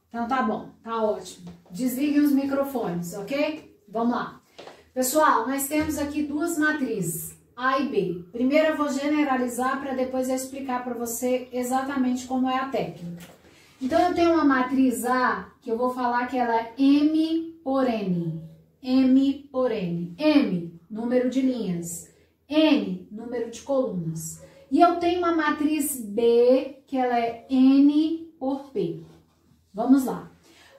Então tá bom, tá ótimo. Desliguem os microfones, ok? Vamos lá. Pessoal, nós temos aqui duas matrizes, A e B. Primeiro eu vou generalizar para depois eu explicar para você exatamente como é a técnica. Então eu tenho uma matriz A, que eu vou falar que ela é M por N. M por N. M, número de linhas. N, número de colunas. E eu tenho uma matriz B, que ela é N por P. Vamos lá.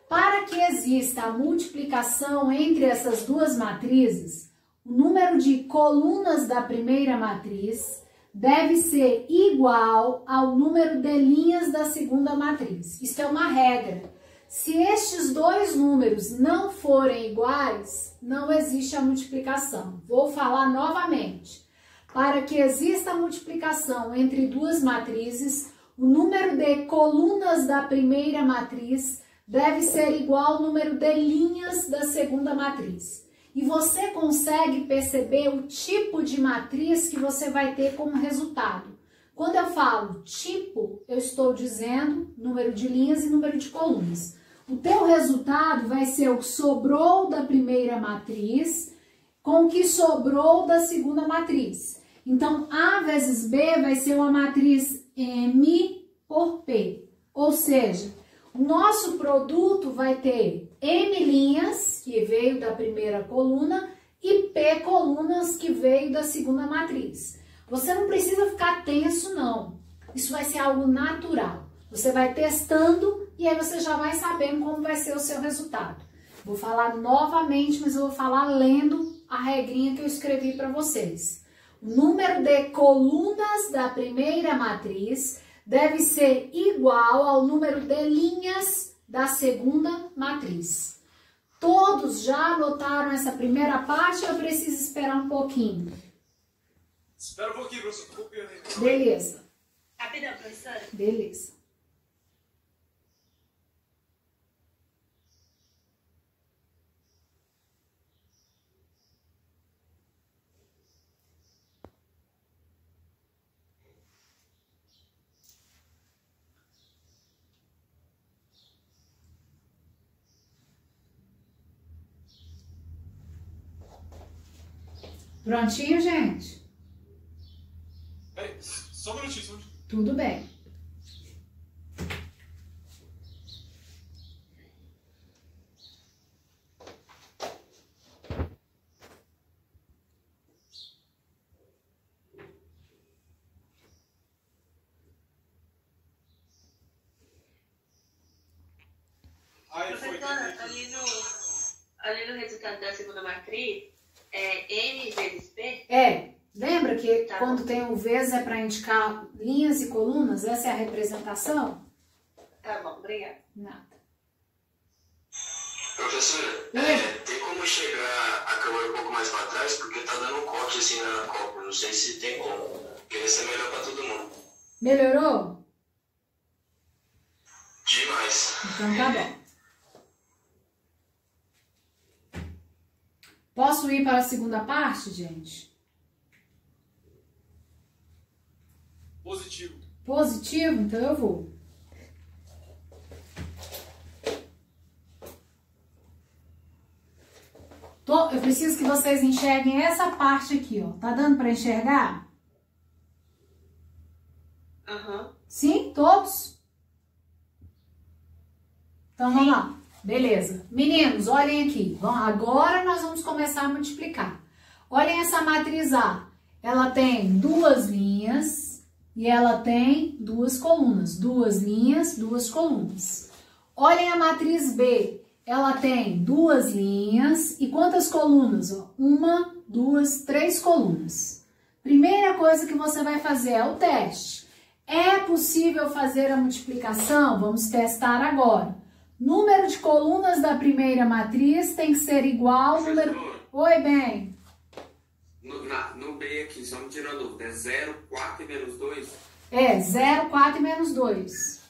Para que exista a multiplicação entre essas duas matrizes, o número de colunas da primeira matriz deve ser igual ao número de linhas da segunda matriz. Isso é uma regra. Se estes dois números não forem iguais, não existe a multiplicação. Vou falar novamente. Para que exista a multiplicação entre duas matrizes, o número de colunas da primeira matriz deve ser igual ao número de linhas da segunda matriz. E você consegue perceber o tipo de matriz que você vai ter como resultado. Quando eu falo tipo, eu estou dizendo número de linhas e número de colunas. O teu resultado vai ser o que sobrou da primeira matriz com o que sobrou da segunda matriz. Então, A vezes B vai ser uma matriz M por P. Ou seja, o nosso produto vai ter M linhas, que veio da primeira coluna, e P colunas, que veio da segunda matriz. Você não precisa ficar tenso, não. Isso vai ser algo natural. Você vai testando e aí você já vai sabendo como vai ser o seu resultado. Vou falar novamente, mas eu vou falar lendo a regrinha que eu escrevi para vocês. O número de colunas da primeira matriz deve ser igual ao número de linhas da segunda matriz. Todos já anotaram essa primeira parte ou eu preciso esperar um pouquinho? Espera um pouquinho, professor. Beleza. Rapidão, professora. Beleza. Prontinho, gente? Só um minutinho, só um minutinho. Tudo bem. Professora, ali no resultado da segunda matriz, é N vezes P? Lembra que Tá quando bom. tem o vezes é para indicar linhas e colunas? Essa é a representação? Tá bom, obrigada. Nada. Professora, tem como chegar a câmera um pouco mais para trás? Porque tá dando um corte assim na copa. Não sei se tem como. Porque vai ser melhor para todo mundo. Melhorou? Demais. Então tá bom. Posso ir para a segunda parte, gente? Positivo. Positivo? Então eu vou. Eu preciso que vocês enxerguem essa parte aqui, ó. Tá dando para enxergar? Aham. Sim? Todos? Então vamos lá. Beleza. Meninos, olhem aqui. Agora nós vamos começar a multiplicar. Olhem essa matriz A. Ela tem duas linhas e ela tem duas colunas. Duas linhas, duas colunas. Olhem a matriz B. Ela tem duas linhas e quantas colunas? Uma, duas, três colunas. Primeira coisa que você vai fazer é o teste. É possível fazer a multiplicação? Vamos testar agora. Número de colunas da primeira matriz tem que ser igual ao número... Oi, bem. No B aqui, só me tirando a dúvida, é 0, 4 e menos 2? 0, 4 e menos 2.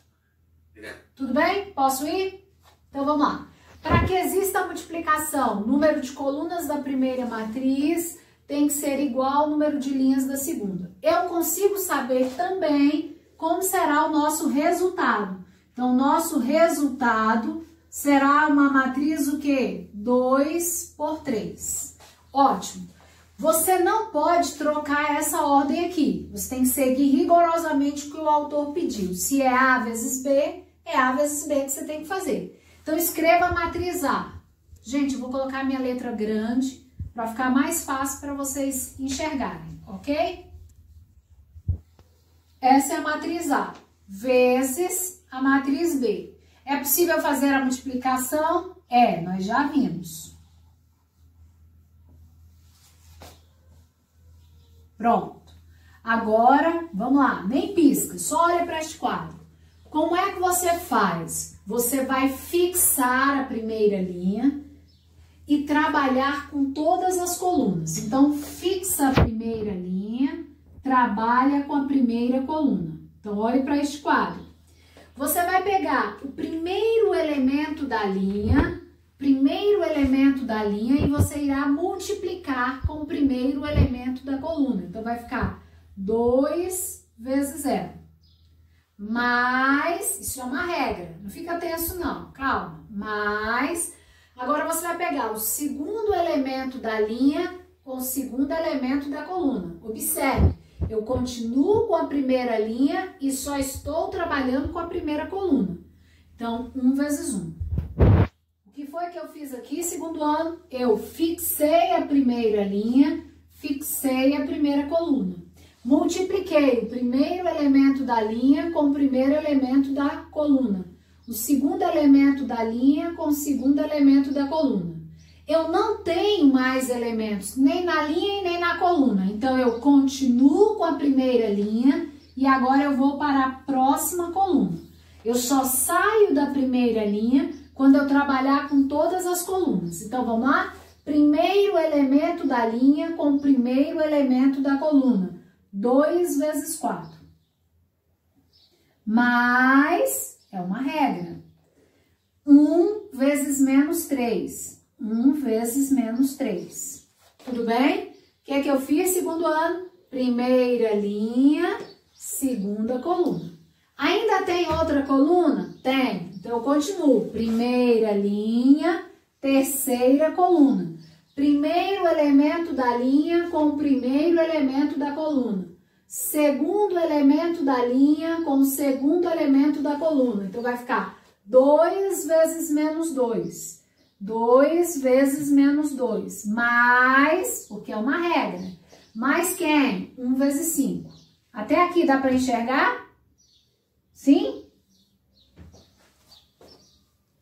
Tudo bem? Posso ir? Então vamos lá. Para que exista a multiplicação, número de colunas da primeira matriz tem que ser igual ao número de linhas da segunda. Eu consigo saber também como será o nosso resultado. Então, nosso resultado será uma matriz o quê? 2 por 3. Ótimo. Você não pode trocar essa ordem aqui. Você tem que seguir rigorosamente o que o autor pediu. Se é A vezes B, é A vezes B que você tem que fazer. Então, escreva a matriz A. Gente, eu vou colocar minha letra grande para ficar mais fácil para vocês enxergarem, ok? Essa é a matriz A, vezes a matriz B. É possível fazer a multiplicação? É, nós já vimos. Pronto. Agora, vamos lá, nem pisca, só olha para este quadro. Como é que você faz? Você vai fixar a primeira linha e trabalhar com todas as colunas. Então, fixa a primeira linha, trabalha com a primeira coluna. Então, olhe para este quadro. Você vai pegar o primeiro elemento da linha, e você irá multiplicar com o primeiro elemento da coluna. Então, vai ficar 2 vezes 0. Mais, isso é uma regra, não fica tenso não, calma. Mais, agora você vai pegar o segundo elemento da linha com o segundo elemento da coluna. Observe, eu continuo com a primeira linha e só estou trabalhando com a primeira coluna. Então, 1 vezes 1. O que foi que eu fiz aqui, segundo ano? Eu fixei a primeira linha, fixei a primeira coluna. Multipliquei o primeiro elemento da linha com o primeiro elemento da coluna. O segundo elemento da linha com o segundo elemento da coluna. Eu não tenho mais elementos, nem na linha e nem na coluna. Então, eu continuo com a primeira linha e agora eu vou para a próxima coluna. Eu só saio da primeira linha quando eu trabalhar com todas as colunas. Então, vamos lá? Primeiro elemento da linha com o primeiro elemento da coluna. 2 vezes 4. Mais, é uma regra, 1 vezes menos 3. 1 vezes menos 3. Tudo bem? O que é que eu fiz, segundo ano? Primeira linha, segunda coluna. Ainda tem outra coluna? Tem. Então, eu continuo. Primeira linha, terceira coluna. Primeiro elemento da linha com o primeiro elemento da coluna. Segundo elemento da linha com o segundo elemento da coluna. Então, vai ficar 2 vezes menos 2. 2 vezes menos 2. Mais, porque é uma regra. Mais quem? 1 vezes 5. Até aqui dá para enxergar? Sim?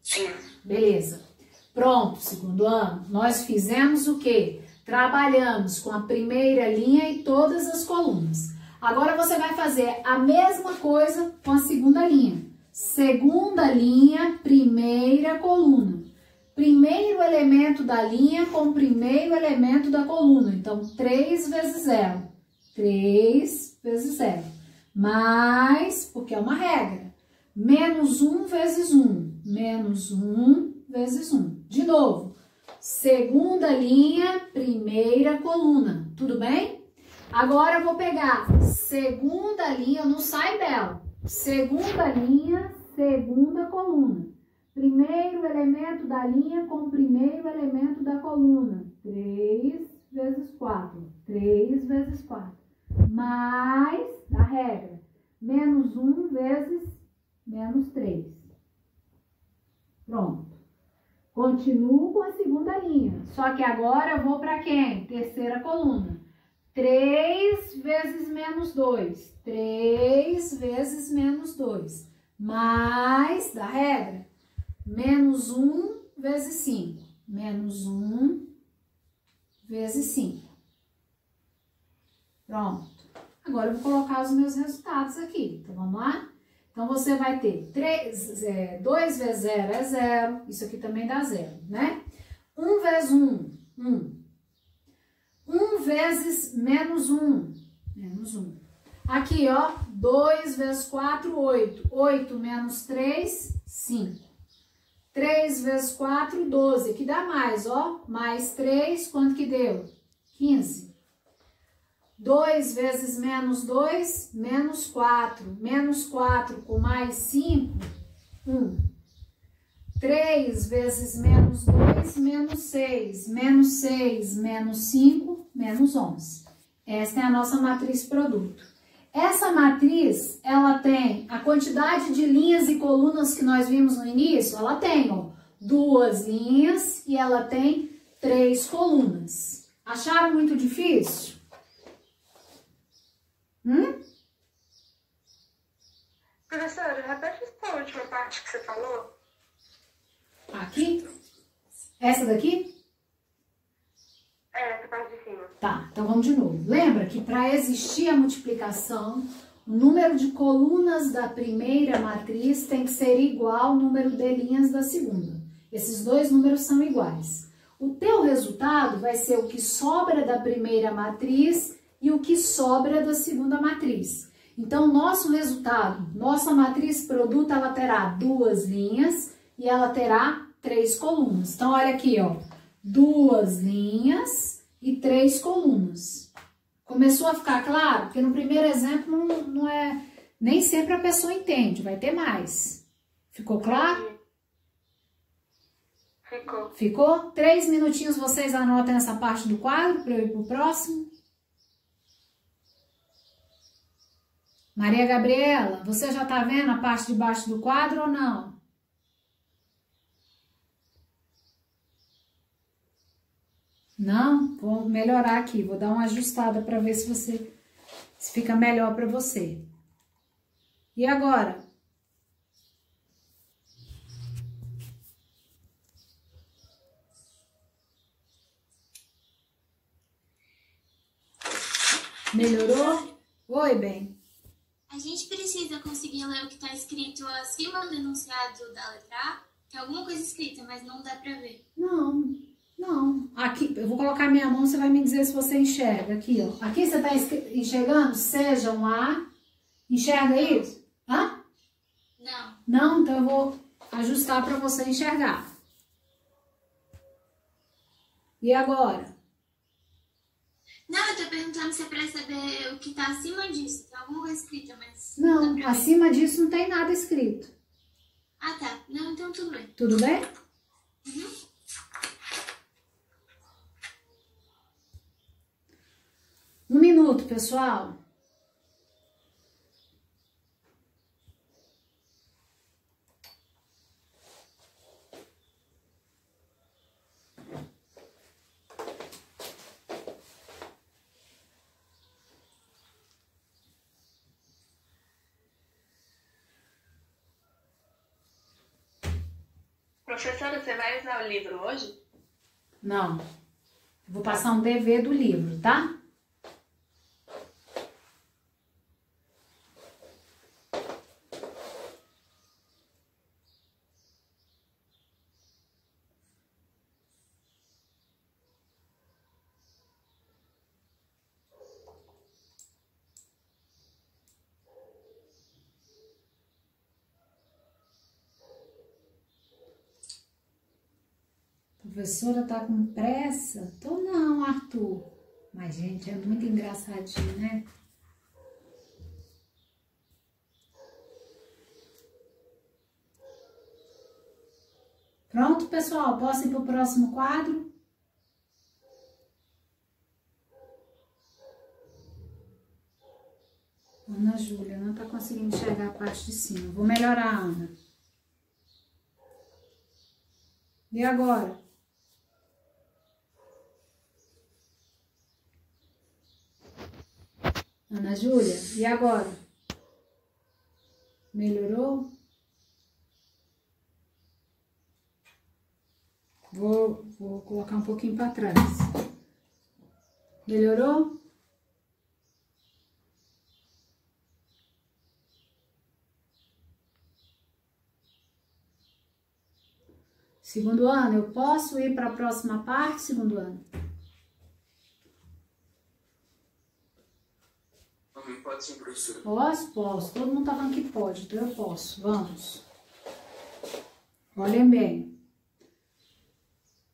Sim. Beleza. Pronto, segundo ano, nós fizemos o quê? Trabalhamos com a primeira linha e todas as colunas. Agora você vai fazer a mesma coisa com a segunda linha. Segunda linha, primeira coluna. Primeiro elemento da linha com o primeiro elemento da coluna. Então, 3 vezes 0. 3 vezes 0. Mais, porque é uma regra, menos 1 vezes 1. Menos 1 vezes 1. De novo, segunda linha, primeira coluna. Tudo bem? Agora eu vou pegar segunda linha, não sai dela. Segunda linha, segunda coluna. Primeiro elemento da linha com o primeiro elemento da coluna. 3 vezes 4. 3 vezes 4. Mais, da regra, menos 1 vezes menos 3. Pronto. Continuo com a segunda linha. Só que agora eu vou para quem? Terceira coluna. 3 vezes menos 2. 3 vezes menos 2. Mais, da regra, menos 1 vezes 5. Menos 1 vezes 5. Pronto. Agora eu vou colocar os meus resultados aqui. Então, vamos lá? Então, você vai ter 2 vezes 0 é 0. Isso aqui também dá 0, né? 1 vezes 1, 1. 1 vezes menos 1, menos 1. Aqui, ó, 2 vezes 4, 8. 8 menos 3, 5. 3 vezes 4, 12. Aqui dá mais, ó. Mais 3, quanto que deu? 15. 2 vezes menos 2, menos 4. Menos 4 com mais 5 1. 3 vezes menos 2, menos 6. Menos 6, menos 5, menos 11. Essa é a nossa matriz produto. Essa matriz, ela tem a quantidade de linhas e colunas que nós vimos no início, ela tem, ó, 2 linhas e ela tem 3 colunas. Acharam muito difícil? Professora, repete essa última parte que você falou. Aqui? Essa daqui? Essa parte de cima. Tá, então vamos de novo. Lembra que para existir a multiplicação, o número de colunas da primeira matriz tem que ser igual ao número de linhas da segunda. Esses dois números são iguais. O teu resultado vai ser o que sobra da primeira matriz e o que sobra da segunda matriz. Então, nosso resultado, nossa matriz produto, ela terá 2 linhas e ela terá 3 colunas. Então, olha aqui, ó, 2 linhas e 3 colunas. Começou a ficar claro? Porque no primeiro exemplo não é... Nem sempre a pessoa entende, vai ter mais. Ficou claro? Ficou. Ficou? 3 minutinhos vocês anotem essa parte do quadro para eu ir pro próximo. Maria Gabriela, você já tá vendo a parte de baixo do quadro ou não? Não? Vou melhorar aqui, vou dar uma ajustada para ver se fica melhor para você. E agora? Melhorou? Oi, bem. A gente precisa conseguir ler o que está escrito acima do enunciado da letra A. Tem alguma coisa escrita, mas não dá pra ver. Não. Aqui, eu vou colocar minha mão, você vai me dizer se você enxerga. Aqui, ó. Aqui você tá enxergando? Seja um A. Enxerga isso? Hã? Não. Não? Então eu vou ajustar para você enxergar. E agora? Não, eu tô perguntando se é pra saber o que tá acima disso. Tem alguma coisa escrita, mas... Não, dá pra ver. acima disso não tem nada escrito. Ah, tá. Não, então tudo bem. Tudo bem? Uhum. Um minuto, pessoal. Professora, você vai usar o livro hoje? Não. Eu vou passar um DV do livro, tá? A professora tá com pressa? Tô não, Arthur. Mas, gente, é muito engraçadinho, né? Pronto, pessoal? Posso ir pro próximo quadro? Ana Júlia não tá conseguindo enxergar a parte de cima. Vou melhorar, Ana. E agora? Ana Júlia, e agora? Melhorou? Vou colocar um pouquinho para trás. Melhorou? Segundo ano, eu posso ir para a próxima parte, segundo ano? Pode sim, professor. Posso. Todo mundo tá falando que pode, então eu posso. Vamos. Olhem bem.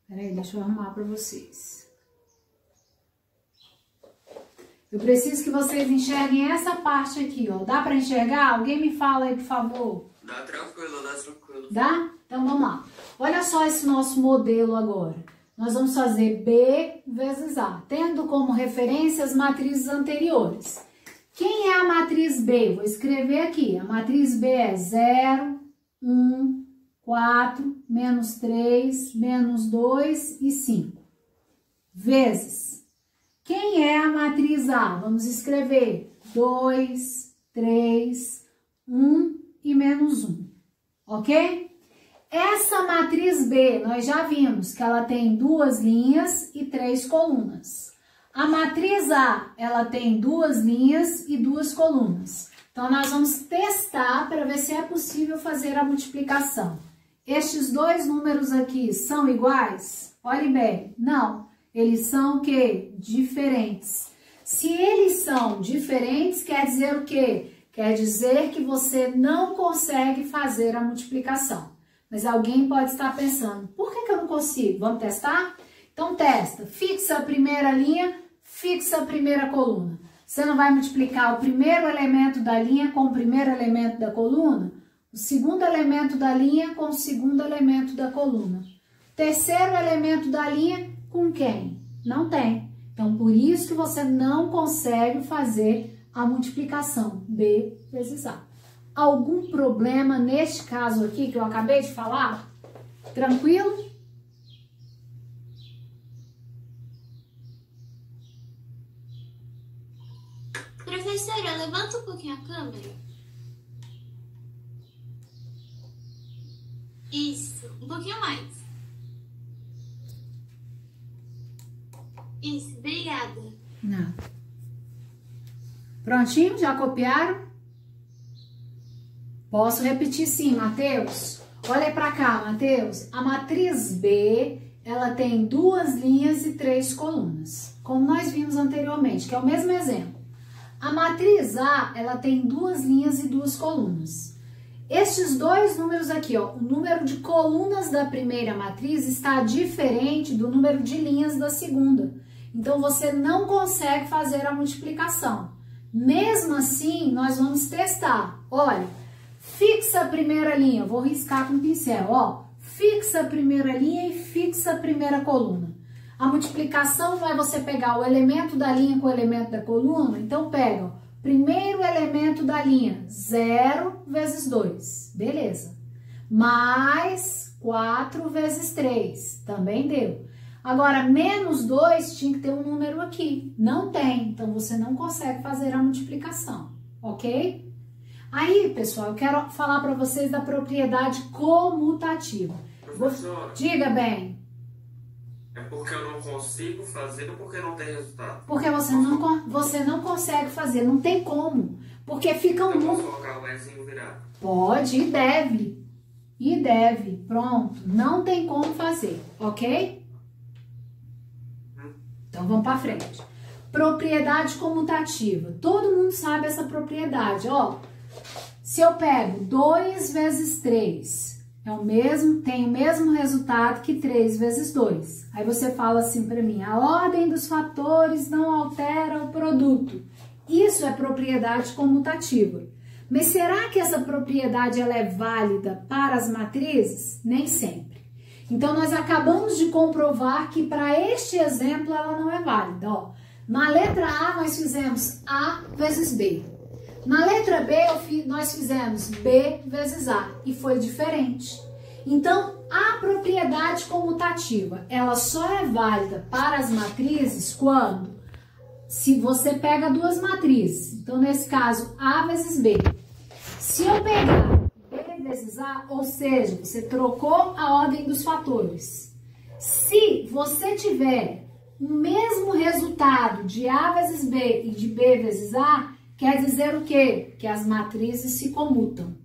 Peraí, deixa eu arrumar para vocês. Eu preciso que vocês enxerguem essa parte aqui, ó. Dá para enxergar? Alguém me fala aí, por favor. Dá tranquilo, dá tranquilo. Dá? Então vamos lá. Olha só esse nosso modelo agora. Nós vamos fazer B vezes A, tendo como referência as matrizes anteriores. Quem é a matriz B? Vou escrever aqui. A matriz B é 0, 1, 4, menos 3, menos 2 e 5. Vezes. Quem é a matriz A? Vamos escrever 2, 3, 1 e menos 1. Ok? Essa matriz B, nós já vimos que ela tem 2 linhas e 3 colunas. A matriz A, ela tem 2 linhas e 2 colunas. Então, nós vamos testar para ver se é possível fazer a multiplicação. Estes dois números aqui são iguais? Olhe bem, não. Eles são o quê? Diferentes. Se eles são diferentes, quer dizer o quê? Quer dizer que você não consegue fazer a multiplicação. Mas alguém pode estar pensando, por que eu não consigo? Vamos testar? Então, testa. Fixa a primeira linha, fixa a primeira coluna. Você não vai multiplicar o primeiro elemento da linha com o primeiro elemento da coluna? O segundo elemento da linha com o segundo elemento da coluna. O terceiro elemento da linha com quem? Não tem. Então, por isso que você não consegue fazer a multiplicação B vezes A. Algum problema neste caso aqui que eu acabei de falar? Tranquilo? Professora, levanta um pouquinho a câmera. Isso, um pouquinho mais. Isso, obrigada. Não. Prontinho? Já copiaram? Posso repetir sim, Matheus? Olha para cá, Matheus. A matriz B, ela tem 2 linhas e 3 colunas, como nós vimos anteriormente, que é o mesmo exemplo. A matriz A, ela tem 2 linhas e 2 colunas. Estes dois números aqui, ó, o número de colunas da primeira matriz está diferente do número de linhas da segunda. Então, você não consegue fazer a multiplicação. Mesmo assim, nós vamos testar. Olha, fixa a primeira linha, vou riscar com o pincel, ó. Fixa a primeira linha e fixa a primeira coluna. A multiplicação não é você pegar o elemento da linha com o elemento da coluna, então pega o primeiro elemento da linha, 0 vezes 2, beleza. Mais 4 vezes 3, também deu. Agora, menos 2 tinha que ter um número aqui, não tem, então você não consegue fazer a multiplicação, ok? Aí, pessoal, eu quero falar para vocês da propriedade comutativa. Professora, Diga bem. é porque eu não consigo fazer ou porque não tem resultado? Porque você não consegue fazer, não tem como. Porque fica um Eu posso número. colocar o Ezinho virado? Pode e deve. E deve. Pronto. Não tem como fazer, ok? Então vamos para frente. Propriedade comutativa. Todo mundo sabe essa propriedade, ó. Se eu pego 2 vezes 3, tem o mesmo resultado que 3 vezes 2. Aí você fala assim para mim, a ordem dos fatores não altera o produto. Isso é propriedade comutativa. Mas será que essa propriedade ela é válida para as matrizes? Nem sempre. Então, nós acabamos de comprovar que para este exemplo ela não é válida. Ó, na letra A, nós fizemos A vezes B. Na letra B, nós fizemos B vezes A e foi diferente. Então, a propriedade comutativa, ela só é válida para as matrizes quando, se você pega duas matrizes, então nesse caso, A vezes B. Se eu pegar B vezes A, ou seja, você trocou a ordem dos fatores. Se você tiver o mesmo resultado de A vezes B e de B vezes A, quer dizer o quê? Que as matrizes se comutam.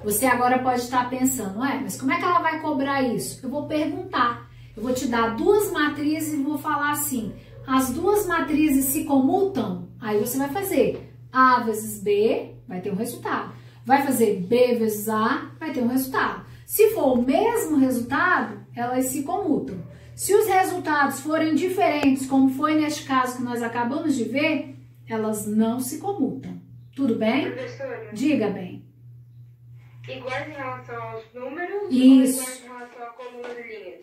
Você agora pode estar pensando, mas como é que ela vai cobrar isso? Eu vou perguntar. Eu vou te dar duas matrizes e vou falar assim, as duas matrizes se comutam? Aí você vai fazer A vezes B, vai ter um resultado. Vai fazer B vezes A, vai ter um resultado. Se for o mesmo resultado, elas se comutam. Se os resultados forem diferentes, como foi neste caso que nós acabamos de ver, elas não se comutam. Tudo bem? Professora, Diga bem. iguais em relação aos números Isso. ou iguais em relação a colunas e linhas?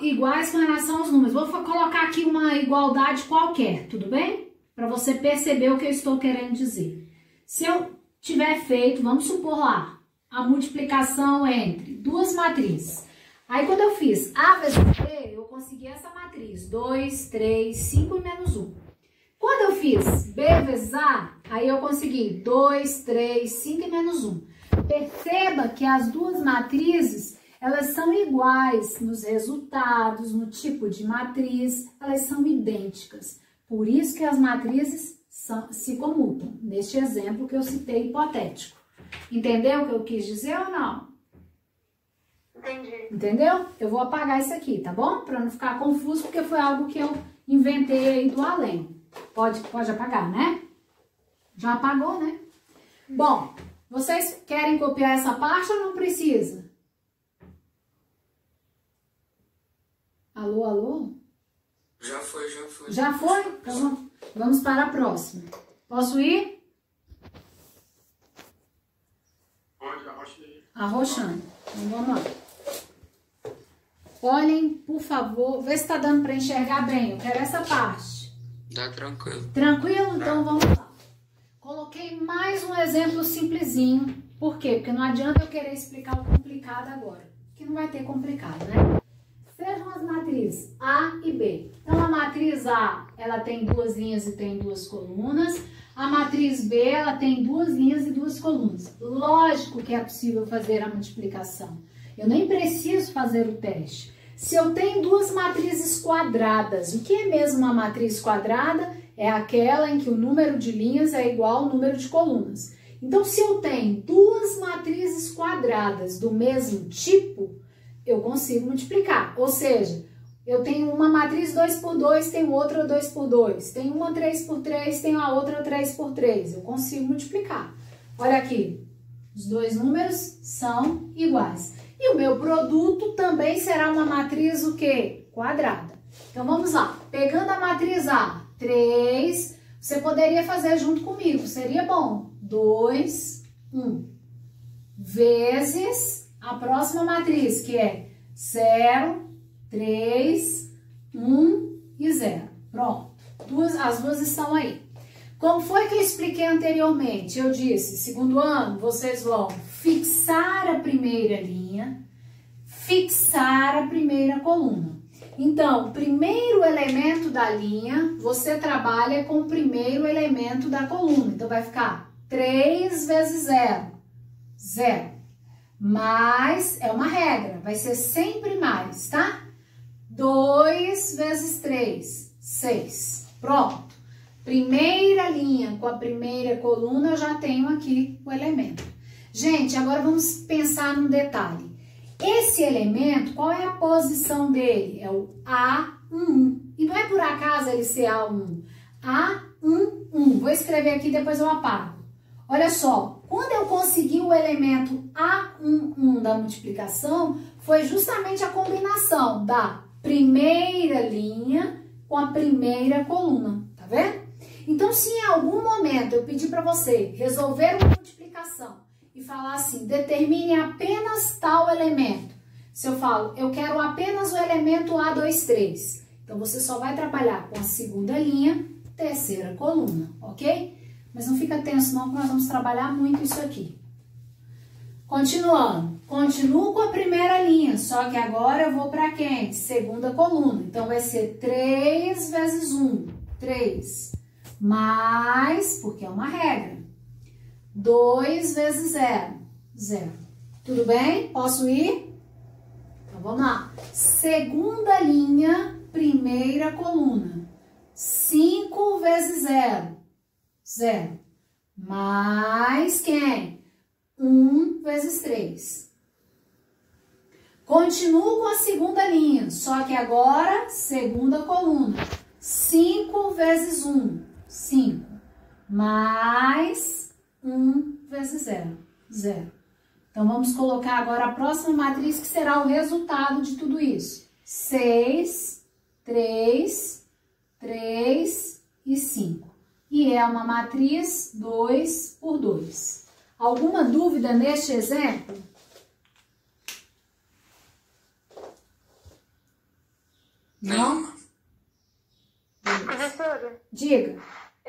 Iguais com relação aos números. Vou colocar aqui uma igualdade qualquer, tudo bem? Para você perceber o que eu estou querendo dizer. Se eu tiver feito, vamos supor lá, a multiplicação entre duas matrizes. Aí quando eu fiz A vezes B, eu consegui essa matriz, 2, 3, 5 e menos 1. Quando eu fiz B vezes A, aí eu consegui 2, 3, 5 e menos 1. Perceba que as duas matrizes, elas são iguais nos resultados, no tipo de matriz, elas são idênticas. Por isso que as matrizes se comutam, neste exemplo que eu citei hipotético. Entendeu o que eu quis dizer ou não? Entendi. Entendeu? Eu vou apagar isso aqui, tá bom? Para não ficar confuso, porque foi algo que eu inventei aí do além. Pode apagar, né? Já apagou, né? Bom, vocês querem copiar essa parte ou não precisa? Alô, alô? Já foi. Já foi? Então vamos para a próxima. Posso ir? Pode, arrocha aí. Arrochando. Então vamos lá. Olhem, por favor, vê se tá dando para enxergar bem. Eu quero essa parte. Tá tranquilo. Tranquilo? Então vamos lá. Coloquei mais um exemplo simplesinho. Por quê? Porque não adianta eu querer explicar o complicado agora. Que não vai ter complicado, né? Sejam as matrizes A e B. Então a matriz A, ela tem duas linhas e tem duas colunas. A matriz B, ela tem duas linhas e duas colunas. Lógico que é possível fazer a multiplicação. Eu nem preciso fazer o teste. Se eu tenho duas matrizes quadradas, o que é mesmo uma matriz quadrada? É aquela em que o número de linhas é igual ao número de colunas. Então, se eu tenho duas matrizes quadradas do mesmo tipo, eu consigo multiplicar. Ou seja, eu tenho uma matriz 2 por 2, tenho outra 2 por 2. Tenho uma 3 por 3, tenho a outra 3 por 3. Eu consigo multiplicar. Olha aqui, os dois números são iguais. E o meu produto também será uma matriz o quê? Quadrada. Então, vamos lá. Pegando a matriz A, 3, você poderia fazer junto comigo. Seria bom. 2, 1. Vezes a próxima matriz, que é 0, 3, 1 e 0. Pronto. As duas estão aí. Como foi que eu expliquei anteriormente? Eu disse, segundo ano, vocês vão fixar a primeira linha, fixar a primeira coluna. Então, o primeiro elemento da linha, você trabalha com o primeiro elemento da coluna. Então, vai ficar 3 vezes 0, 0. Mas, é uma regra, vai ser sempre mais, tá? 2 vezes 3, 6. Pronto. Primeira linha com a primeira coluna, eu já tenho aqui o elemento. Gente, agora vamos pensar num detalhe. Esse elemento, qual é a posição dele? É o A11. E não é por acaso ele ser A1. A11. Vou escrever aqui, depois eu apago. Olha só, quando eu consegui o elemento A11 da multiplicação, foi justamente a combinação da primeira linha com a primeira coluna. Tá vendo? Então, se em algum momento eu pedir para você resolver uma multiplicação e falar assim, determine apenas tal elemento. Se eu falo, eu quero apenas o elemento A23. Então, você só vai trabalhar com a segunda linha, terceira coluna, ok? Mas não fica tenso não, que nós vamos trabalhar muito isso aqui. Continuando. Continuo com a primeira linha, só que agora eu vou para quem? Segunda coluna. Então, vai ser 3 vezes 1, 3. Mais, porque é uma regra, 2 vezes 0, 0. Tudo bem? Posso ir? Então, vamos lá. Segunda linha, primeira coluna. 5 vezes 0, 0. Mais quem? 1 vezes 3. Continuo com a segunda linha, só que agora, segunda coluna. 5 vezes 1. 5, mais 1 vezes 0, 0. Então, vamos colocar agora a próxima matriz, que será o resultado de tudo isso. 6, 3, 3 e 5. E é uma matriz 2 por 2. Alguma dúvida neste exemplo? Não? Professora, Diga.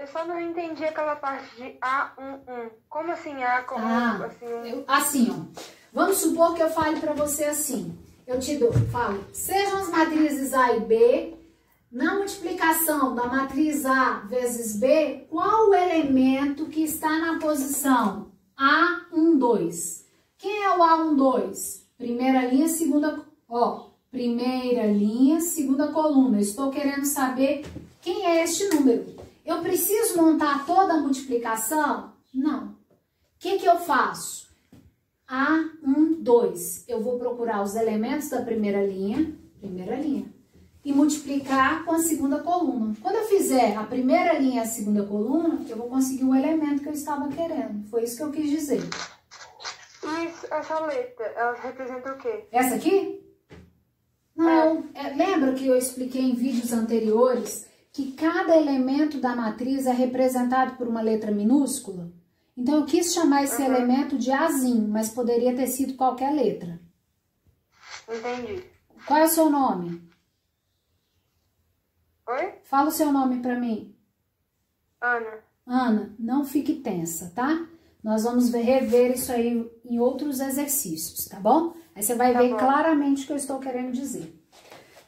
eu só não entendi aquela parte de A11. Como assim A? Como assim? Assim, ó. Vamos supor que eu fale para você assim. Eu te falo, sejam as matrizes A e B. Na multiplicação da matriz A vezes B, qual o elemento que está na posição A12? Quem é o A12? Primeira linha, segunda... primeira linha, segunda coluna. Estou querendo saber quem é este número. Eu preciso montar toda a multiplicação? Não. O que eu faço? A12. Eu vou procurar os elementos da primeira linha, e multiplicar com a segunda coluna. Quando eu fizer a primeira linha e a segunda coluna, eu vou conseguir o elemento que eu estava querendo. Foi isso que eu quis dizer. E essa letra, ela representa o quê? Essa aqui? Não, lembra que eu expliquei em vídeos anteriores que cada elemento da matriz é representado por uma letra minúscula? Então, eu quis chamar esse elemento de Azinho, mas poderia ter sido qualquer letra. Entendi. Qual é o seu nome? Oi? Fala o seu nome pra mim. Ana. Ana, não fique tensa, tá? Nós vamos rever isso aí em outros exercícios, tá bom? Aí você vai ver claramente o que eu estou querendo dizer.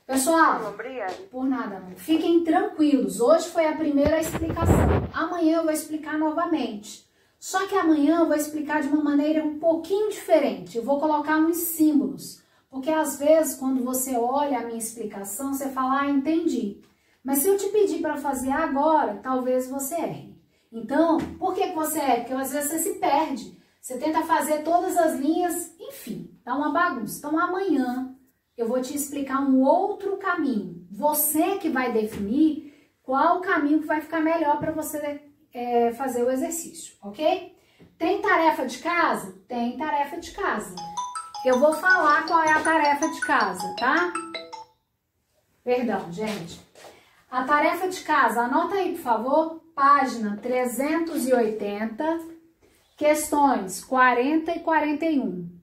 Pessoal, obrigada. Por nada, amor. Fiquem tranquilos. Hoje foi a primeira explicação. Amanhã eu vou explicar novamente. Só que amanhã eu vou explicar de uma maneira um pouquinho diferente. Eu vou colocar uns símbolos. Porque às vezes, quando você olha a minha explicação, você fala, entendi. Mas se eu te pedir para fazer agora, talvez você erre. Então, por que você erra? Porque às vezes você se perde. Você tenta fazer todas as linhas, enfim, dá uma bagunça. Então, amanhã eu vou te explicar um outro caminho. Você que vai definir qual o caminho que vai ficar melhor para você fazer o exercício, ok? Tem tarefa de casa? Tem tarefa de casa. Eu vou falar qual é a tarefa de casa, tá? Perdão, gente. A tarefa de casa, anota aí, por favor, página 380, questões 40 e 41.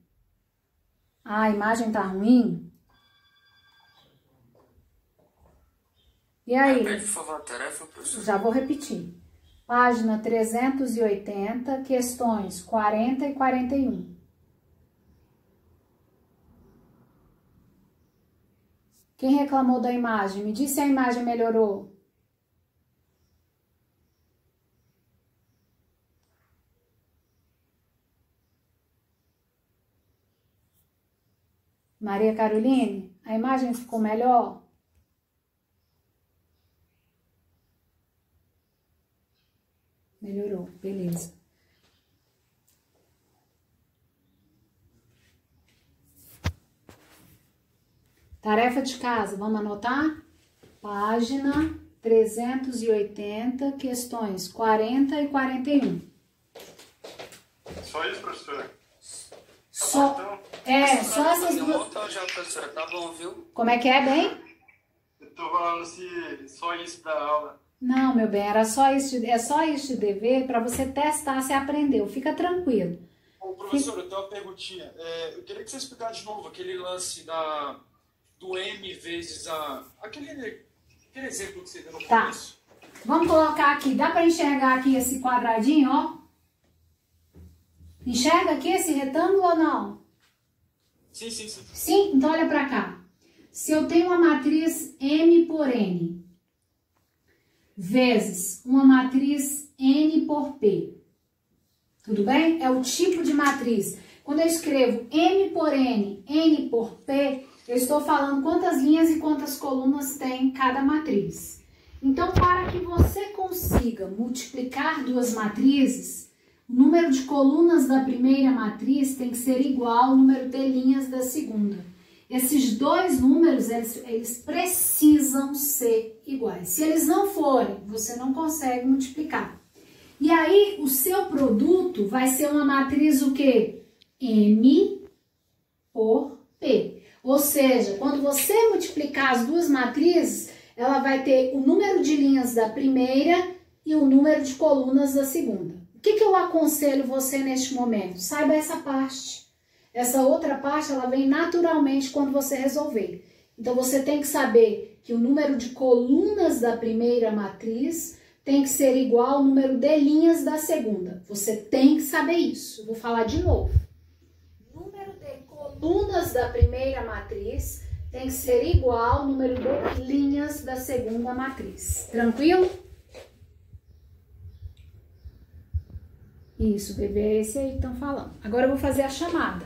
Ah, a imagem tá ruim? E aí? Repete, por favor, a tarefa, professor. Já vou repetir. Página 380, questões 40 e 41. Quem reclamou da imagem? Me diz se a imagem melhorou. Maria Caroline, a imagem ficou melhor? Melhorou, beleza. Tarefa de casa, vamos anotar? Página 380, questões 40 e 41. Só isso, professora? Só essas duas. Já, professora, tá bom, viu? Como é que é, bem? Eu tô falando se só isso da aula. Não, meu bem, era só isso, é só isso de dever para você testar se aprendeu. Fica tranquilo. Ô, professor, eu tenho uma perguntinha. Eu queria que você explicasse de novo aquele lance do M vezes aquele exemplo que você deu no começo. Vamos colocar aqui. Dá para enxergar aqui esse quadradinho, ó? Enxerga aqui esse retângulo ou não? Sim. Sim? Então olha para cá. Se eu tenho uma matriz M por N vezes uma matriz N por P, tudo bem? É o tipo de matriz. Quando eu escrevo M por N, N por P, eu estou falando quantas linhas e quantas colunas tem cada matriz. Então, para que você consiga multiplicar duas matrizes, o número de colunas da primeira matriz tem que ser igual ao número de linhas da segunda. Esses dois números, eles precisam ser iguais. Se eles não forem, você não consegue multiplicar. E aí, o seu produto vai ser uma matriz o quê? M por P. Ou seja, quando você multiplicar as duas matrizes, ela vai ter o número de linhas da primeira e o número de colunas da segunda. O que eu aconselho você neste momento? Saiba essa parte. Essa outra parte, ela vem naturalmente quando você resolver. Então, você tem que saber que o número de colunas da primeira matriz tem que ser igual ao número de linhas da segunda. Você tem que saber isso. Eu vou falar de novo. Número de colunas da primeira matriz tem que ser igual ao número de linhas da segunda matriz. Tranquilo? Isso, bebê, é esse aí que estão falando. Agora eu vou fazer a chamada.